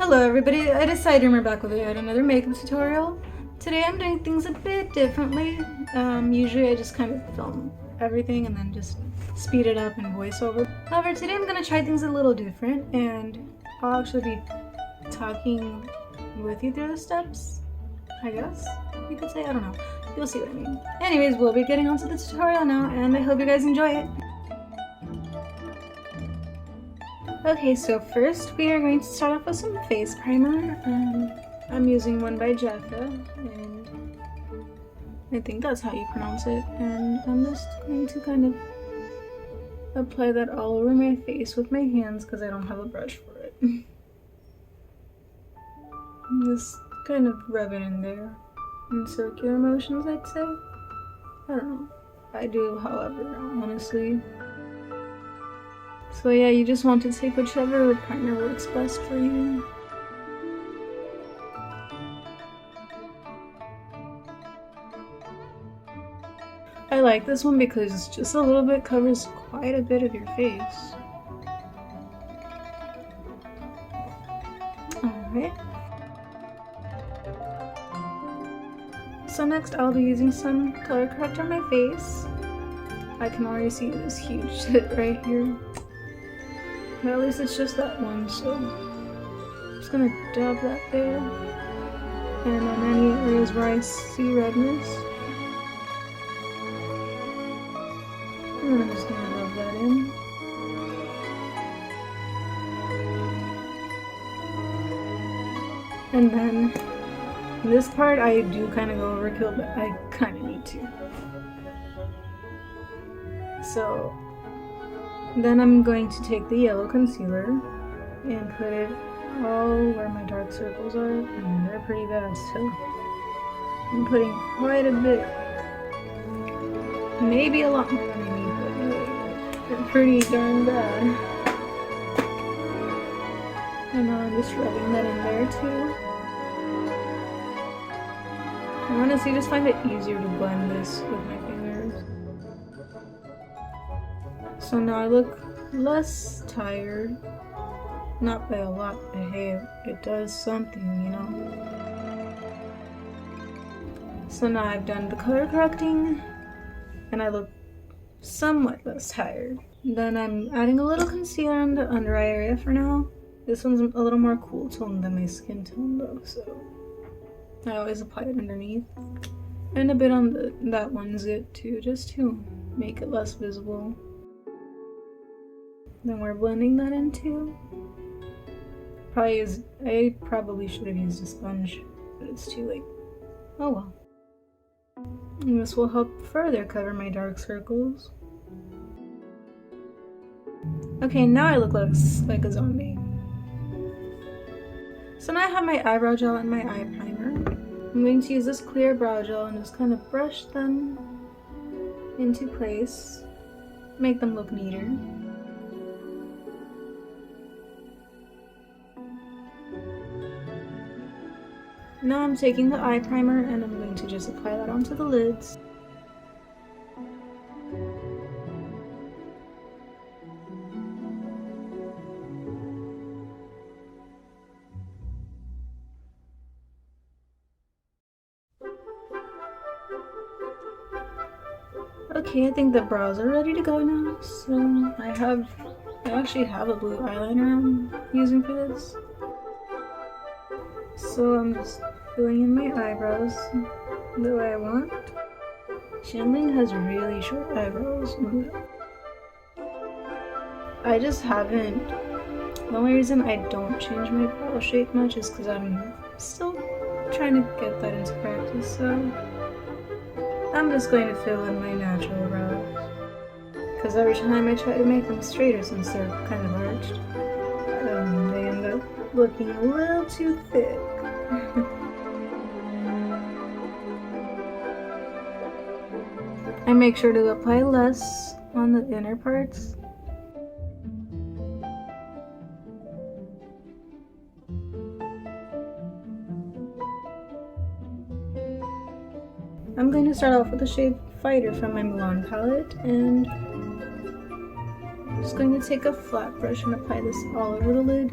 Hello everybody, it is PsyDreamer back with yet another makeup tutorial. Today I'm doing things a bit differently. Usually I just kind of film everything and then just speed it up in voiceover. However, today I'm going to try things a little different and I'll actually be talking with you through the steps, I guess you could say. I don't know. You'll see what I mean. Anyways, we'll be getting onto the tutorial now and I hope you guys enjoy it. Okay, so first we are going to start off with some face primer. I'm using one by Jeffa, and I think that's how you pronounce it. And I'm just going to kind of apply that all over my face with my hands because I don't have a brush for it. Just kind of rub it in there in circular motions, I'd say. I don't know. I do, however, honestly. So yeah, you just want to take whichever primer works best for you. I like this one because just a little bit covers quite a bit of your face. Alright. So next I'll be using some color corrector on my face. I can already see this huge zit right here. But at least it's just that one, so I'm just gonna dab that there. And on any areas where I see redness, I'm just gonna rub that in. And then this part I do kind of go overkill, but I kind of need to. So then I'm going to take the yellow concealer and put it all where my dark circles are, and they're pretty bad, so I'm putting quite a bit. Maybe a lot more than I need, but they're pretty darn bad. And now I'm just rubbing that in there too. I honestly just find it easier to blend this with my fingers. So now I look less tired. Not by a lot, but hey, it does something, you know? So now I've done the color correcting, and I look somewhat less tired. Then I'm adding a little concealer on the under eye area for now. This one's a little more cool tone than my skin tone though, so I always apply it underneath. And a bit on that one zit too, just to make it less visible. Then we're blending that into. I probably should have used a sponge, but it's too late. Oh well. And this will help further cover my dark circles. Okay, now I look like a zombie. So now I have my eyebrow gel and my eye primer. I'm going to use this clear brow gel and just kind of brush them into place, make them look neater. Now I'm taking the eye primer and I'm going to just apply that onto the lids. Okay, I think the brows are ready to go now, so I actually have a blue eyeliner I'm using for this. So I'm just filling in my eyebrows the way I want. Xiangling has really short eyebrows. I just haven't. The only reason I don't change my brow shape much is because I'm still trying to get that into practice, so I'm just going to fill in my natural brows. Because every time I try to make them straighter, since they're kind of arched, they end up looking a little too thick. I make sure to apply less on the inner parts. I'm going to start off with the shade Fighter from my Milan palette, and Just going to take a flat brush and apply this all over the lid.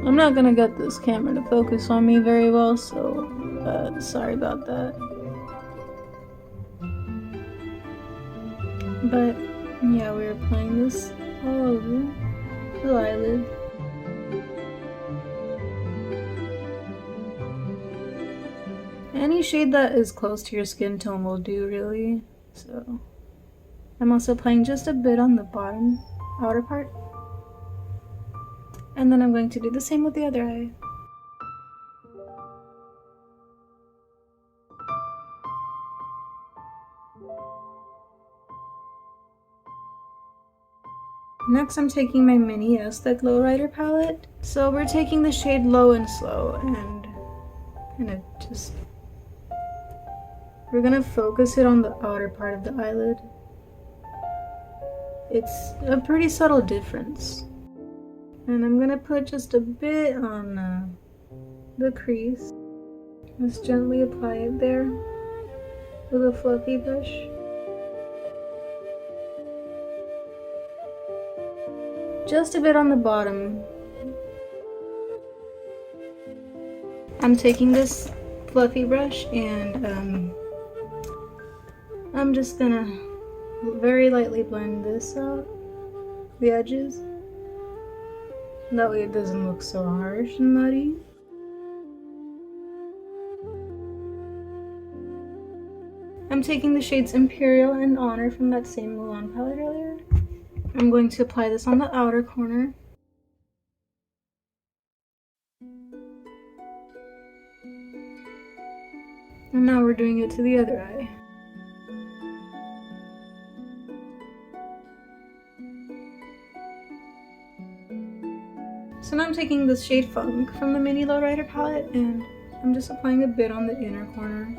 I'm not gonna get this camera to focus on me very well, so sorry about that. But yeah, we're applying this all over the eyelid. Any shade that is close to your skin tone will do, really. So I'm also applying just a bit on the bottom outer part. And then I'm going to do the same with the other eye. Next, I'm taking my mini Aztec Lowrider palette. So we're taking the shade Low and Slow and kind of just... we're gonna focus it on the outer part of the eyelid. It's a pretty subtle difference. And I'm gonna put just a bit on the crease. Just gently apply it there with a fluffy brush. Just a bit on the bottom. I'm taking this fluffy brush and I'm just gonna very lightly blend this out, the edges. That way it doesn't look so harsh and muddy. I'm taking the shades Imperial and Honor from that same Mulan palette earlier. I'm going to apply this on the outer corner. And now we're doing it to the other eye. So now I'm taking the shade Funk from the mini Lowrider palette and I'm just applying a bit on the inner corner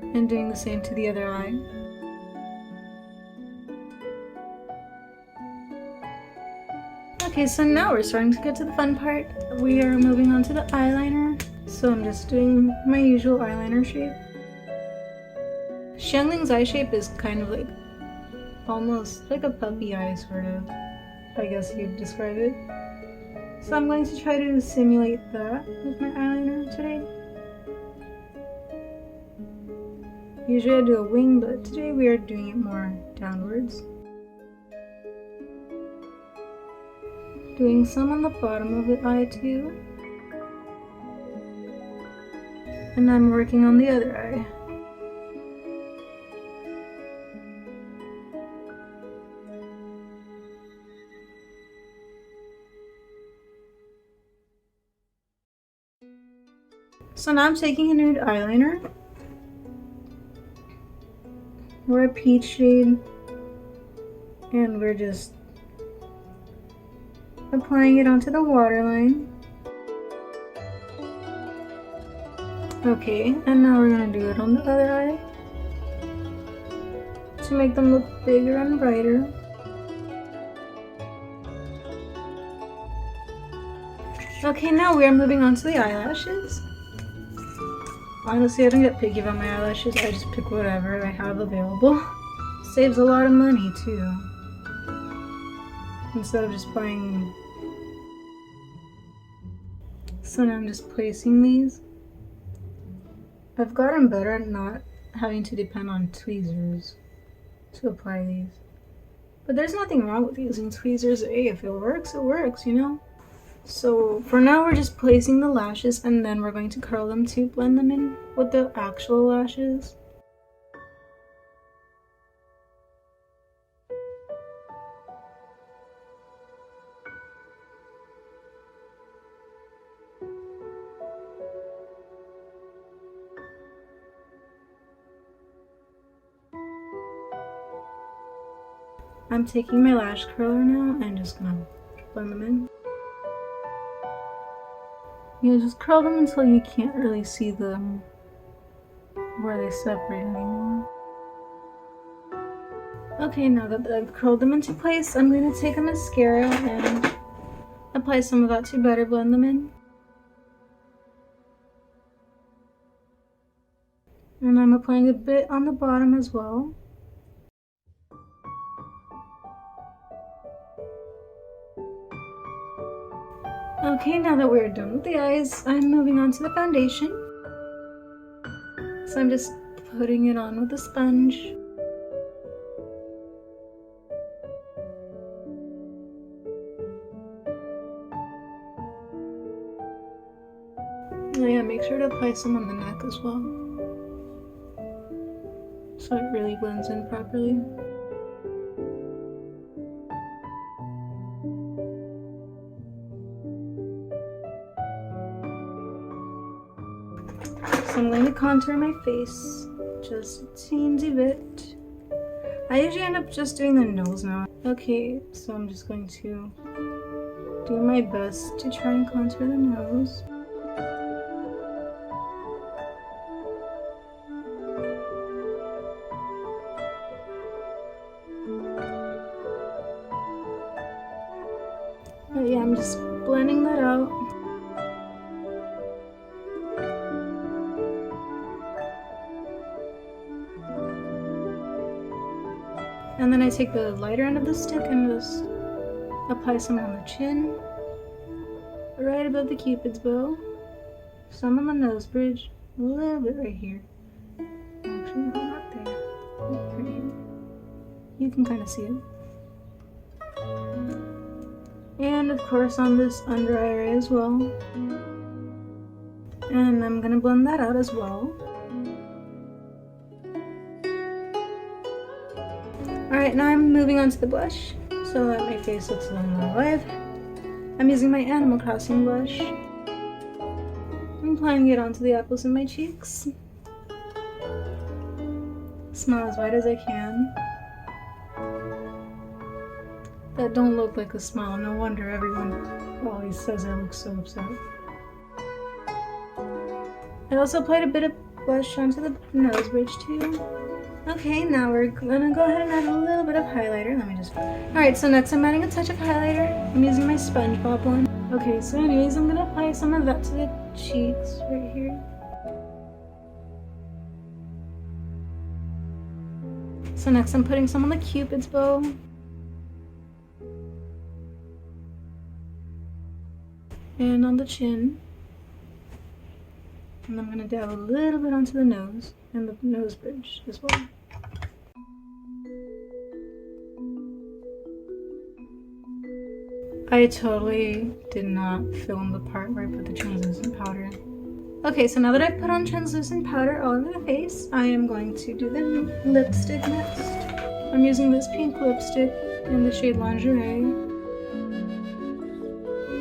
and doing the same to the other eye. Okay, so now we're starting to get to the fun part. We are moving on to the eyeliner. So I'm just doing my usual eyeliner shape. Xiangling's eye shape is kind of like almost like a puppy eye, sort of. I guess you'd describe it. So I'm going to try to simulate that with my eyeliner today. Usually I do a wing, but today we are doing it more downwards. Doing some on the bottom of the eye too. And I'm working on the other eye. So now I'm taking a nude eyeliner, or a peach shade, and we're just applying it onto the waterline. Okay, and now we're gonna do it on the other eye to make them look bigger and brighter. Okay, now we are moving on to the eyelashes. Honestly, I don't get picky about my eyelashes. I just pick whatever I have available. Saves a lot of money too. Instead of just buying. So now I'm just placing these. I've gotten better at not having to depend on tweezers to apply these. But there's nothing wrong with using tweezers. Hey, if it works, you know? So for now we're just placing the lashes and then we're going to curl them to blend them in with the actual lashes. I'm taking my lash curler now and just gonna blend them in. Yeah, just curl them until you can't really see them where they separate anymore. Okay, now that I've curled them into place, I'm going to take a mascara and apply some of that to better blend them in. And I'm applying a bit on the bottom as well. Okay, now that we're done with the eyes, I'm moving on to the foundation. So I'm just putting it on with a sponge. Oh yeah, make sure to apply some on the neck as well, so it really blends in properly. So I'm going to contour my face just a teensy bit. I usually end up just doing the nose now. Okay, so I'm just going to do my best to try and contour the nose. But yeah, I'm just blending that out. And then I take the lighter end of the stick and just apply some on the chin, right above the cupid's bow, some on the nose bridge, a little bit right here. Actually, not there. Right here. You can kind of see it. And of course on this under eye area as well. And I'm gonna blend that out as well. Alright, now I'm moving on to the blush so that my face looks a little more alive. I'm using my Animal Crossing blush. I'm applying it onto the apples in my cheeks. Smile as wide as I can. That don't look like a smile. No wonder everyone always says I look so upset. I also applied a bit of blush onto the nose bridge too. Okay, now we're gonna go ahead and add a little bit of highlighter. Let me just... Alright, so next I'm adding a touch of highlighter. I'm using my SpongeBob one. Okay, so anyways, I'm gonna apply some of that to the cheeks right here. So next I'm putting some on the cupid's bow. And on the chin. And I'm going to dab a little bit onto the nose and the nose bridge as well. I totally did not film the part where I put the translucent powder. Okay, so now that I've put on translucent powder all over the face, I am going to do the lipstick next. I'm using this pink lipstick in the shade Lingerie.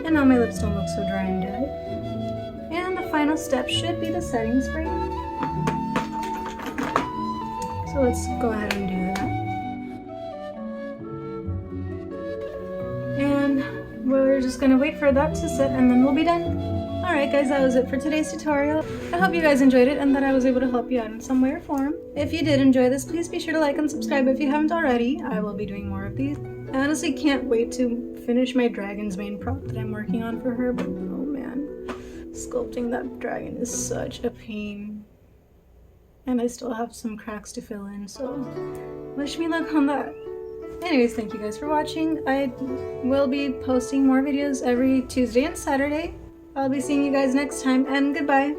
And now my lips don't look so dry and dead. And the final step should be the setting spray. So let's go ahead and do that. And we're just gonna wait for that to set and then we'll be done. Alright guys, that was it for today's tutorial. I hope you guys enjoyed it and that I was able to help you out in some way or form. If you did enjoy this, please be sure to like and subscribe if you haven't already. I will be doing more of these. I honestly can't wait to finish my dragon's mane prop that I'm working on for her, but oh man, sculpting that dragon is such a pain. And I still have some cracks to fill in, so wish me luck on that. Anyways, thank you guys for watching. I will be posting more videos every Tuesday and Saturday. I'll be seeing you guys next time, and goodbye.